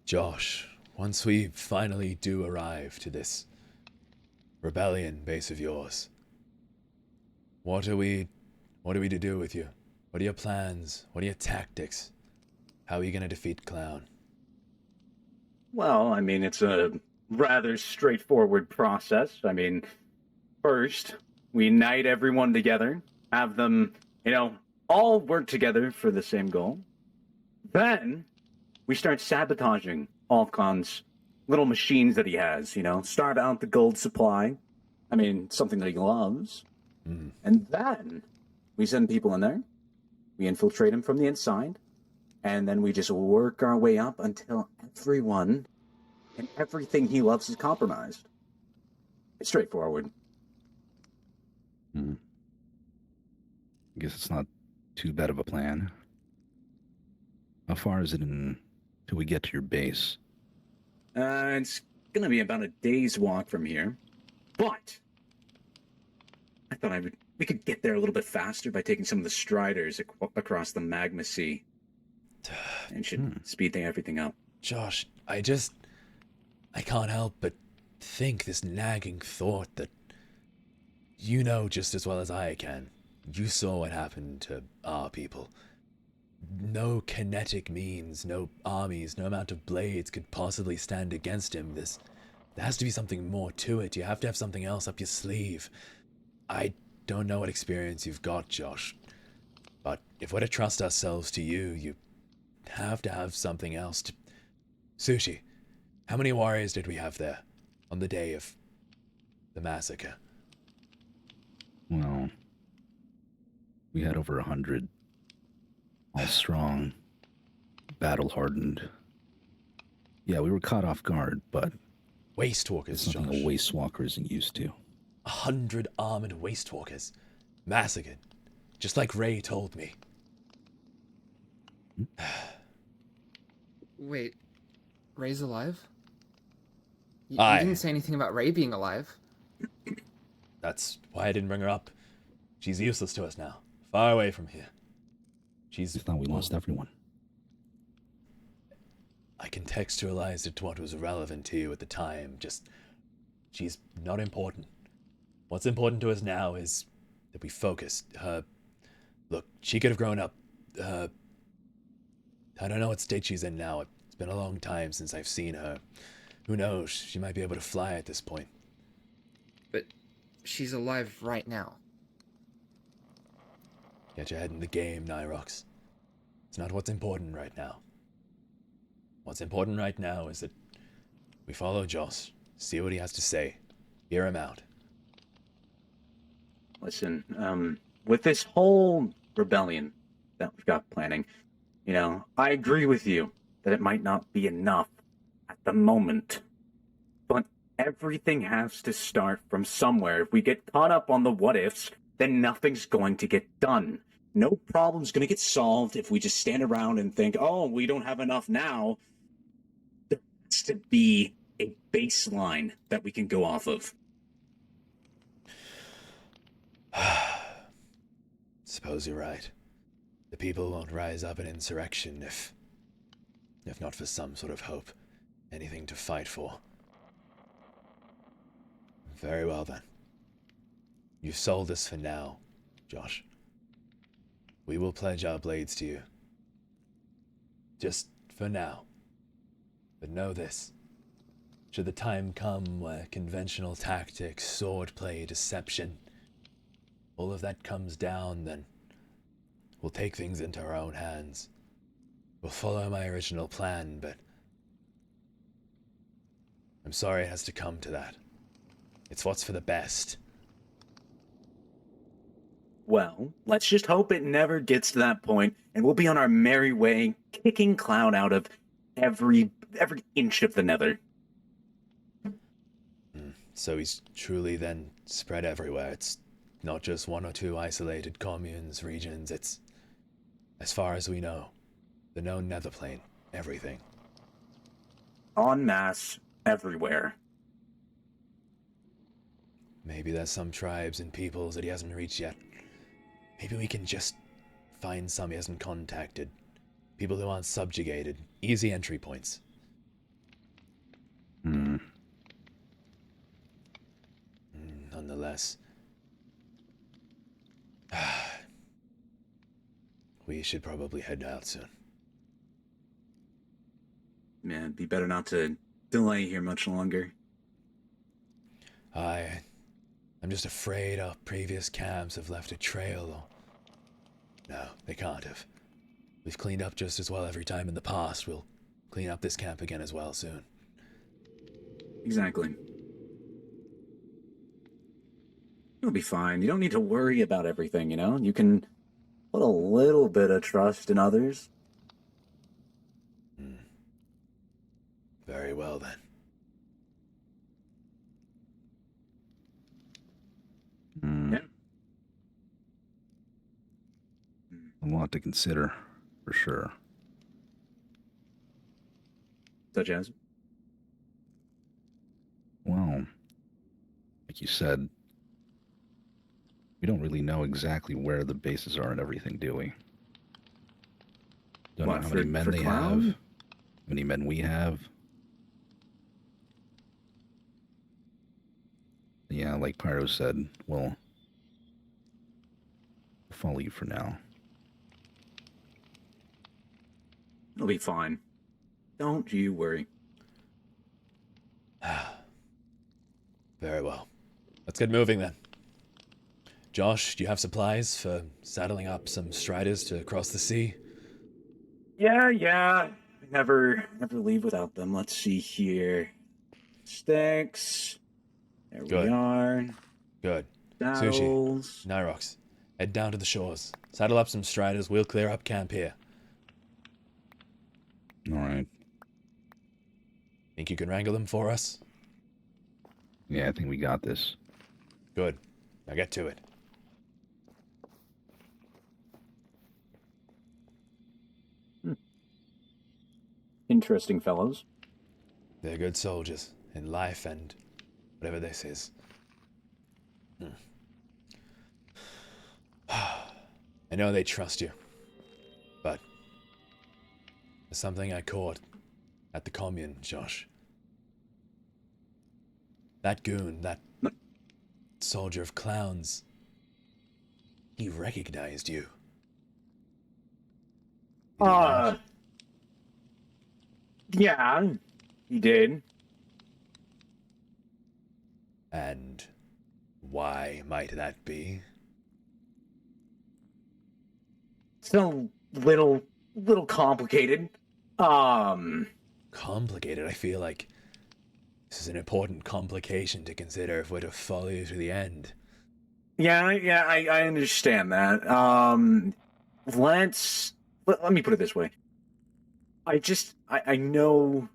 Josh, once we finally do arrive to this rebellion base of yours, what are we to do with you? What are your plans? What are your tactics? How are you gonna defeat Clown? Well, I mean, it's a rather straightforward process. I mean, first, we unite everyone together, have them, all work together for the same goal. Then, we start sabotaging Alcon's little machines that he has, starve out the gold supply. I mean, something that he loves. Mm. And then, we send people in there, we infiltrate him from the inside, and then we just work our way up until everyone and everything he loves is compromised. It's straightforward. I guess it's not too bad of a plan. How far is it till we get to your base? It's gonna be about a day's walk from here, but I thought we could get there a little bit faster by taking some of the striders across the magma sea, and should speed everything up. Josh, I can't help but think this nagging thought that you know just as well as I can. You saw what happened to our people. No kinetic means, no armies, no amount of blades could possibly stand against him. There has to be something more to it. You have to have something else up your sleeve. I don't know what experience you've got, Josh, but if we're to trust ourselves to you, you have to have something else to... Sushi, how many warriors did we have there on the day of the massacre? Well, we had over 100. All strong, battle-hardened. Yeah, we were caught off guard, but... Waste Walkers, it's nothing Josh. a Waste Walker isn't used to. 100 armored Waste Walkers. Massacred. Just like Ray told me. Wait, Ray's alive? You Aye. didn't say anything about Ray being alive. That's why I didn't bring her up. She's useless to us now. Far away from here. I thought we lost everyone. I contextualized it to what was relevant to you at the time. Just, she's not important. What's important to us now is that we focus. Look, she could have grown up. I don't know what state she's in now. It's been a long time since I've seen her. Who knows? She might be able to fly at this point. But she's alive right now. Get your head in the game, Nyrox. It's not what's important right now. What's important right now is that we follow Joss, see what he has to say, hear him out. Listen, with this whole rebellion that we've got planning, I agree with you that it might not be enough at the moment. But everything has to start from somewhere. If we get caught up on the what-ifs, then nothing's going to get done. No problem's going to get solved if we just stand around and think, oh, we don't have enough now. There has to be a baseline that we can go off of. Suppose you're right. The people won't rise up in insurrection if not for some sort of hope. Anything to fight for. Very well then. You've sold us for now, Josh. We will pledge our blades to you. Just for now. But know this. Should the time come where conventional tactics, swordplay, deception, all of that comes down, then we'll take things into our own hands. We'll follow my original plan, but I'm sorry it has to come to that. It's what's for the best. Well, let's just hope it never gets to that point, and we'll be on our merry way, kicking Cloud out of every inch of the nether. So he's truly then spread everywhere. It's not just one or two isolated communes, regions. It's, as far as we know, the known nether plane, everything. En masse, everywhere. Maybe there's some tribes and peoples that he hasn't reached yet. Maybe we can just find some he hasn't contacted. People who aren't subjugated. Easy entry points. nonetheless. We should probably head out soon. Man, it'd be better not to delay here much longer. I'm just afraid our previous camps have left a trail. No, they can't have. We've cleaned up just as well every time in the past. We'll clean up this camp again as well soon. Exactly. You'll be fine. You don't need to worry about everything, you know? You can put a little bit of trust in others. Very well, then. Yeah. A lot to consider, for sure. Such as? Well, like you said, we don't really know exactly where the bases are and everything, do we? Don't know how many men they have, how many men we have. Yeah, like Pyro said, we'll follow you for now. It'll be fine. Don't you worry. Very well. Let's get moving then. Josh, do you have supplies for saddling up some striders to cross the sea? Yeah. Never leave without them. Let's see here. Sticks. There Good. we are. Good. Saddles. Sushi, Nyrox, head down to the shores. Saddle up some striders. We'll clear up camp here. All right. Think you can wrangle them for us? Yeah, I think we got this. Good. Now get to it. Interesting fellows. They're good soldiers in life and whatever this is. I know they trust you, but there's something I caught at the commune, Josh. That goon, that soldier of clowns, he recognized you. He did not. Yeah, he did. And why might that be? It's a little complicated. Complicated? I feel like this is an important complication to consider if we're to follow you to the end. Yeah, I understand that. Let me put it this way. I know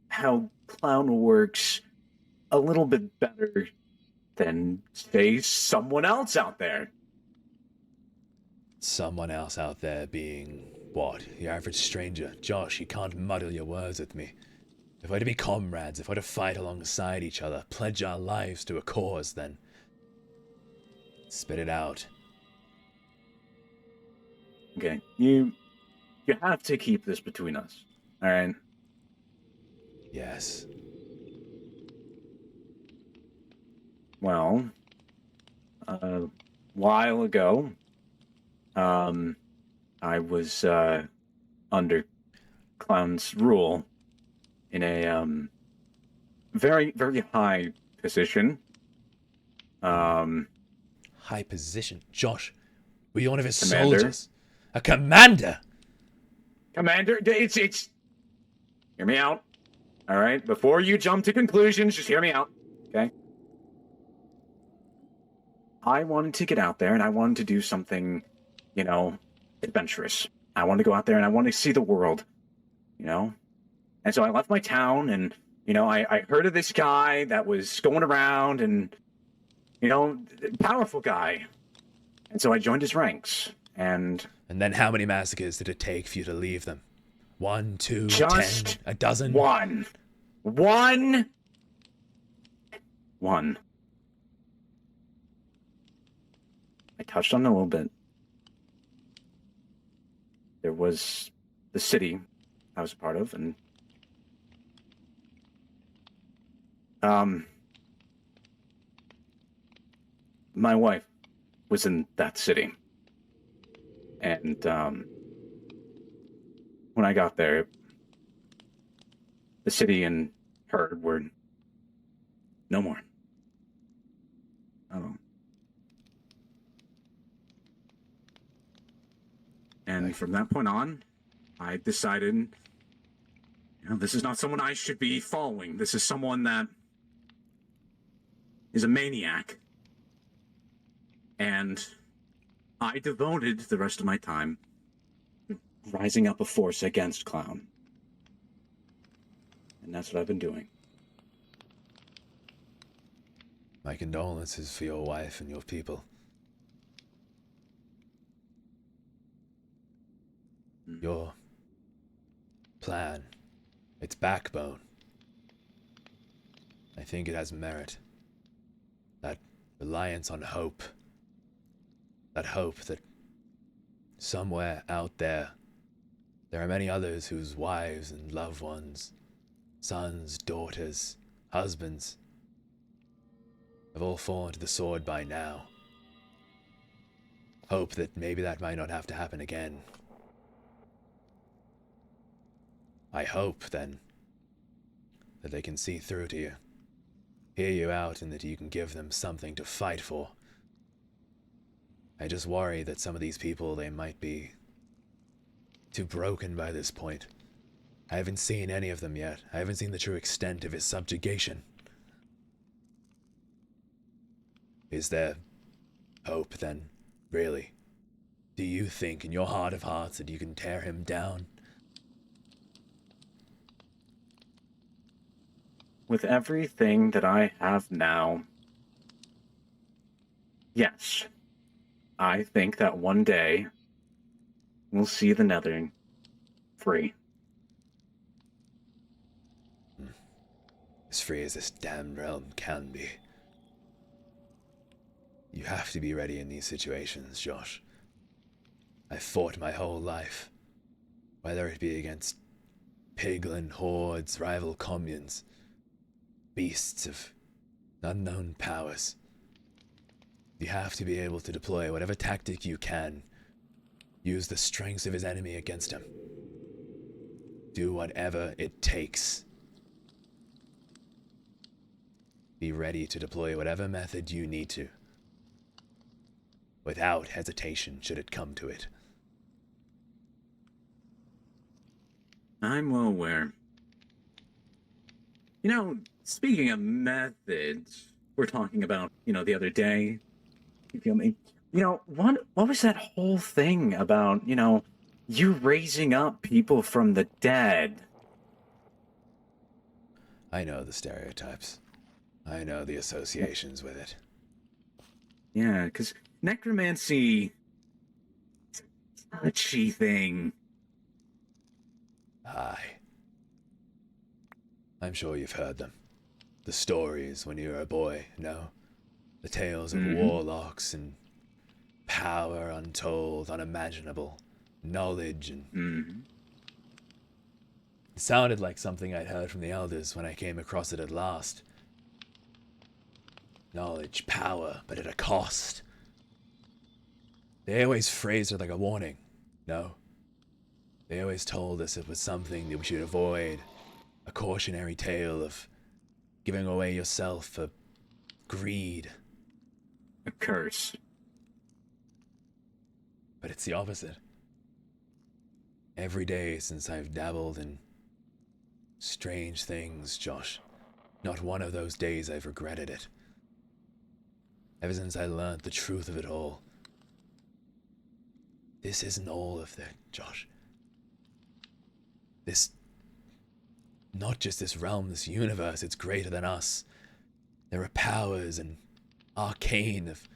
how clown works a little bit better than, say, someone else out there. Someone else out there being what? The average stranger. Josh, you can't muddle your words with me. If we're to be comrades, if we're to fight alongside each other, pledge our lives to a cause, then spit it out. Okay, you have to keep this between us, all right? Yes. Well, a while ago, I was under Clown's rule in a very, very high position. High position. Josh, were you one of his Commander. soldiers? A commander? Commander, it's hear me out. All right, before you jump to conclusions, just hear me out, okay? I wanted to get out there and I wanted to do something, you know, adventurous. I wanted to go out there and I wanted to see the world, you know? And so I left my town and, you know, I heard of this guy that was going around and, you know, powerful guy. And so I joined his ranks and then how many massacres did it take for you to leave them? 1, 2, Just 10, a dozen? One. I touched on it a little bit. There was the city I was a part of, and my wife was in that city. And when I got there, the city and her were no more. Oh. And from that point on, I decided, this is not someone I should be following. This is someone that is a maniac. And I devoted the rest of my time rising up a force against Clown. And that's what I've been doing. My condolences for your wife and your people. Your plan, its backbone, I think it has merit. That reliance on hope. That hope that somewhere out there are many others whose wives and loved ones, sons, daughters, husbands, have all fallen to the sword by now. Hope that maybe that might not have to happen again. I hope, then, that they can see through to you, hear you out, and that you can give them something to fight for. I just worry that some of these people, they might be too broken by this point. I haven't seen any of them yet. I haven't seen the true extent of his subjugation. Is there hope, then, really? Do you think in your heart of hearts that you can tear him down? With everything that I have now, yes, I think that one day we'll see the Nether free. As free as this damned realm can be. You have to be ready in these situations, Josh. I've fought my whole life, whether it be against piglin hordes, rival communes, beasts of unknown powers. You have to be able to deploy whatever tactic you can. Use the strengths of his enemy against him. Do whatever it takes. Be ready to deploy whatever method you need to. Without hesitation, should it come to it. I'm well aware. Speaking of methods, we're talking about, the other day. You feel me? What was that whole thing about, you raising up people from the dead? I know the stereotypes. I know the associations with it. Yeah, because necromancy, it's a touchy thing. Aye. I'm sure you've heard them. The stories when you were a boy, no? The tales of warlocks and power untold, unimaginable, knowledge and... It sounded like something I'd heard from the elders when I came across it at last. Knowledge, power, but at a cost. They always phrased it like a warning, no? They always told us it was something that we should avoid. A cautionary tale of giving away yourself for greed. A curse. But it's the opposite. Every day since I've dabbled in strange things, Josh, not one of those days I've regretted it. Ever since I learned the truth of it all. This isn't all of it, Josh. This... Not just this realm, this universe, it's greater than us. There are powers and arcane of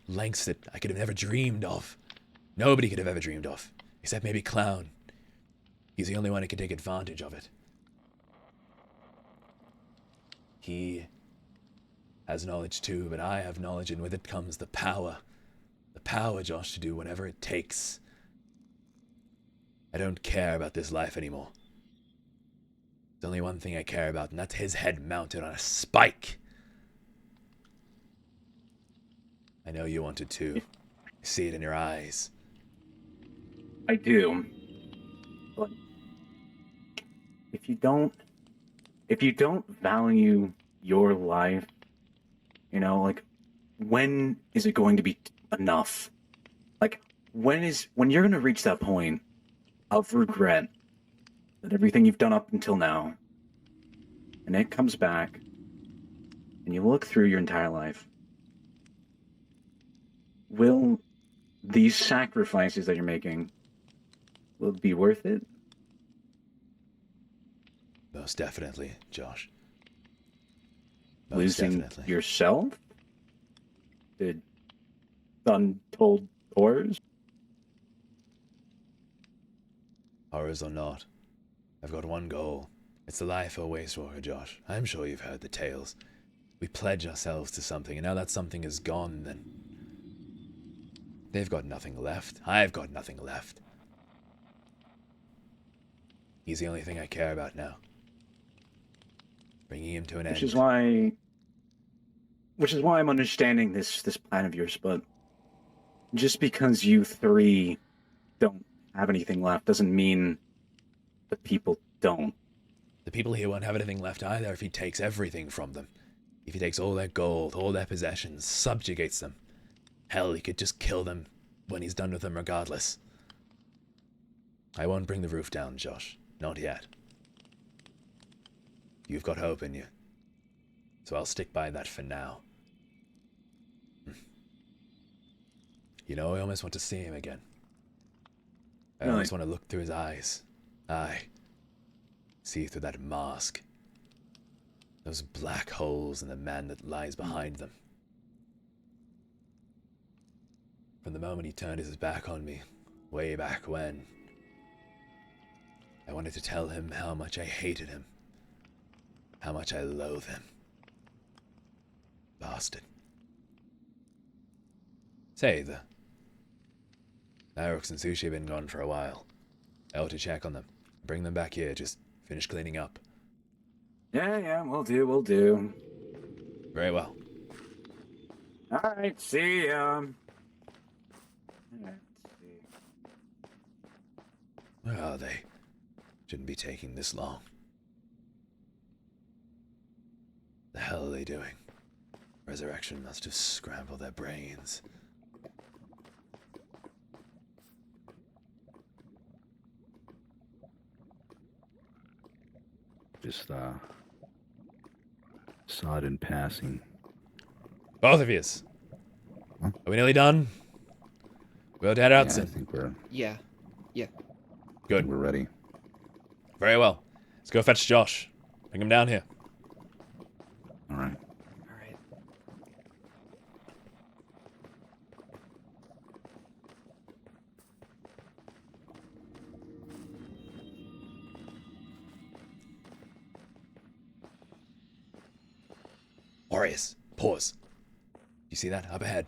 lengths that I could have never dreamed of. Nobody could have ever dreamed of. Except maybe Clown. He's the only one who can take advantage of it. He has knowledge too, but I have knowledge, and with it comes the power. The power, Josh, to do whatever it takes. I don't care about this life anymore. There's only one thing I care about, and that's his head mounted on a spike. I know you wanted to. I see it in your eyes. I do. But if you don't value your life, like, when is it going to be enough? Like, when you're going to reach that point of regret that everything you've done up until now, and it comes back, and you look through your entire life, will these sacrifices that you're making, will it be worth it? Most definitely, Josh. Most Losing definitely. yourself? Did untold horrors? Horrors or not, I've got one goal. It's the life of a waste walker, Josh. I'm sure you've heard the tales. We pledge ourselves to something, and now that something is gone, then they've got nothing left. I've got nothing left. He's the only thing I care about now. Bringing him to an end. Which is why I'm understanding this plan of yours, but just because you three don't have anything left doesn't mean the people don't. The people here won't have anything left either if he takes everything from them. If he takes all their gold, all their possessions, subjugates them. Hell, he could just kill them when he's done with them regardless. I won't bring the roof down, Josh. Not yet. You've got hope in you. So I'll stick by that for now. I almost want to see him again. I almost want to look through his eyes. Aye. See through that mask. Those black holes in the man that lies behind them. From the moment he turned his back on me, way back when, I wanted to tell him how much I hated him. How much I loathe him. Bastard. Say, the Narrox and Sushi have been gone for a while. I ought to check on them. Bring them back here, just finish cleaning up. Yeah, we'll do. Very well. Alright, see ya. Where are they? Shouldn't be taking this long. The hell are they doing? Resurrection must have scrambled their brains. Just saw it in passing. Both of yous. Huh? Are we nearly done? We'll head out I soon. think we're Good. ready. Very well. Let's go fetch Josh. Bring him down here. All right. All right. Warriors, pause. You see that? Up ahead.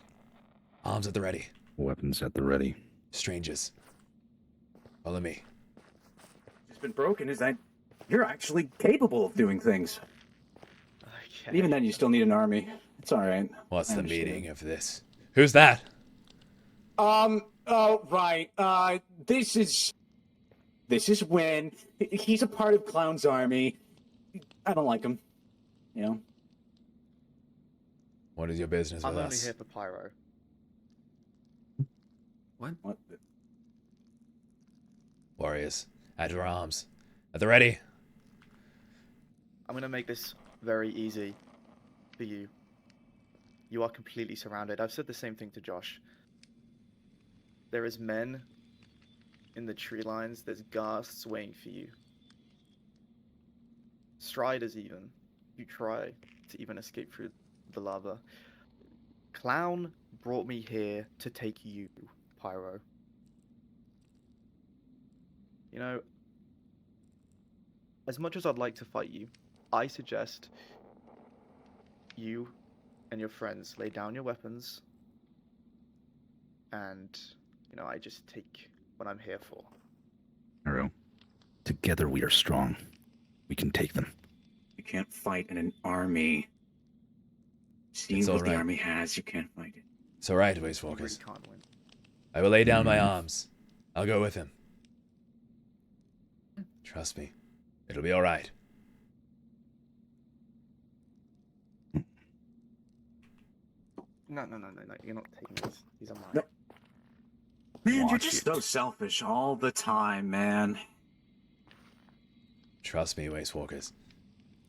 Arms at the ready. Weapons at the ready. Strangers. Follow me. What's been broken is that you're actually capable of doing things. Okay. Even then, you still need an army. It's alright. What's I the understand. meaning of this? Who's that? Oh, right. This is when he's a part of Clown's army. I don't like him. What is your business I'm with only us? here for Pyro. What? Warriors, at your arms. At the ready. I'm gonna make this very easy for you. You are completely surrounded. I've said the same thing to Josh. There is men in the tree lines. There's ghasts waiting for you. Striders even. You try to even escape through the lava. Clown brought me here to take you, Pyro. As much as I'd like to fight you, I suggest you and your friends lay down your weapons and, I just take what I'm here for. Arrow. Together we are strong. We can take them. You can't fight in an army. Seeing It's what all the right. army has, you can't fight it. It's alright, You Waste really Walkers. can't win. I will lay down my arms. I'll go with him. Trust me. It'll be alright. No. You're not taking these. These are mine. No. Man, you're Watch just it. so selfish all the time, man. Trust me, Waste Walkers.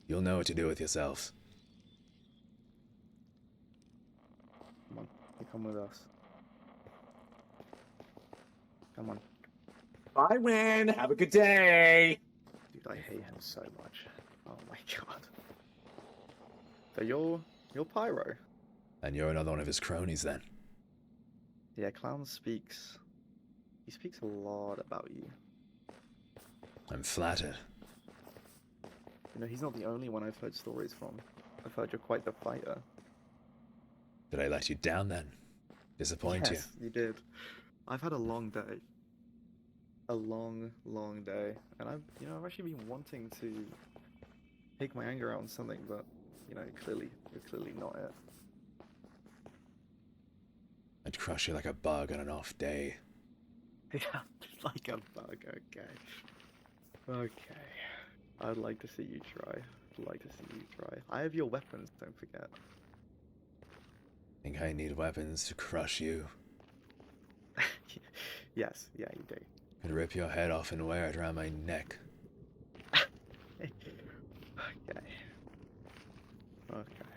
You'll know what to do with yourselves. Come on. You come with us. Come on. Bye, Win. Have a good day. Dude, I hate him so much. Oh my god. So you're Pyro. And you're another one of his cronies then. Yeah, Clown speaks. He speaks a lot about you. I'm flattered. You know, he's not the only one I've heard stories from. I've heard you're quite the fighter. Did I let you down then? Disappoint Yes, you did. I've had a long day. A long, long day. And I've actually been wanting to take my anger out on something, but, you're clearly not it. I'd crush you like a bug on an off day. Yeah, like a bug, okay. Okay. I'd like to see you try. I have your weapons, don't forget. Think I need weapons to crush you? Yes, yeah, you do. Could rip your head off and wear it around my neck. Okay. Okay.